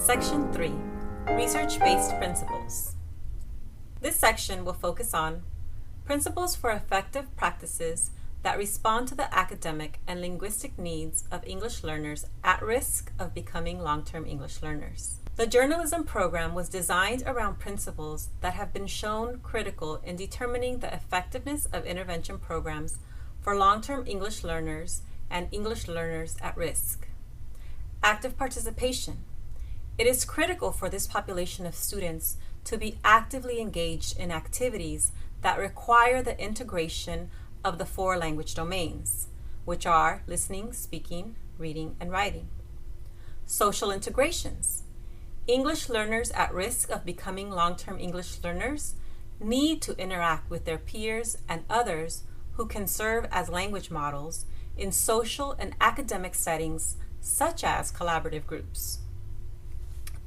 Section 3, Research-Based Principles. This section will focus on principles for effective practices that respond to the academic and linguistic needs of English learners at risk of becoming long-term English learners. The journalism program was designed around principles that have been shown critical in determining the effectiveness of intervention programs for long-term English learners and English learners at risk. Active participation. It is critical for this population of students to be actively engaged in activities that require the integration of the 4 language domains, which are listening, speaking, reading, and writing. Social integrations. English learners at risk of becoming long-term English learners need to interact with their peers and others who can serve as language models in social and academic settings such as collaborative groups.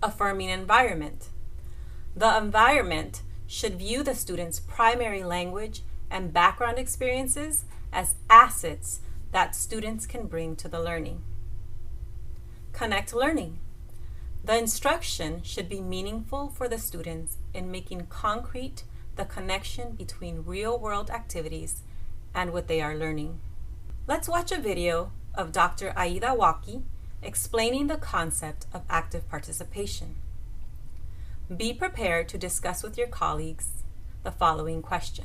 Affirming environment. The environment should view the student's primary language and background experiences as assets that students can bring to the learning. Connect learning. The instruction should be meaningful for the students in making concrete the connection between real-world activities and what they are learning. Let's watch a video of Dr. Aida Waki explaining the concept of active participation. Be prepared to discuss with your colleagues the following question.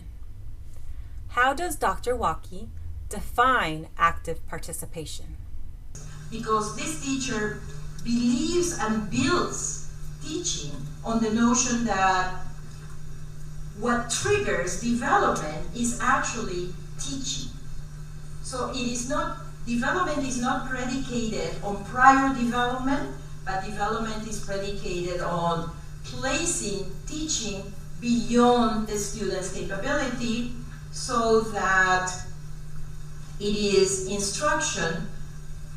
How does Dr. Waki define active participation? Because this teacher believes and builds teaching on the notion that what triggers development is actually teaching. So development is not predicated on prior development, but development is predicated on placing teaching beyond the student's capability so that it is instruction,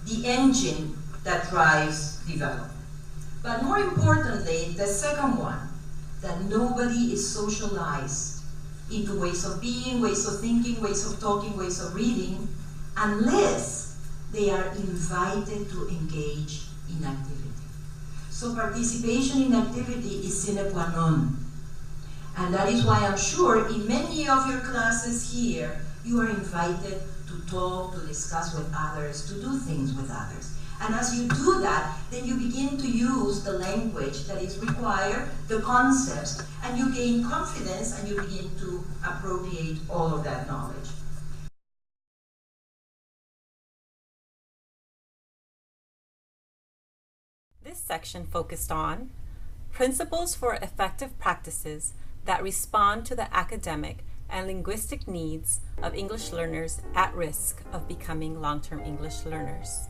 the engine that drives development. But more importantly, the second one, that nobody is socialized into ways of being, ways of thinking, ways of talking, ways of reading, unless they are invited to engage in activity. So participation in activity is sine qua non. And that is why I'm sure in many of your classes here, you are invited to talk, to discuss with others, to do things with others. And as you do that, then you begin to use the language that is required, the concepts, and you gain confidence and you begin to appropriate all of that knowledge. This section focused on principles for effective practices that respond to the academic and linguistic needs of English learners at risk of becoming long-term English learners.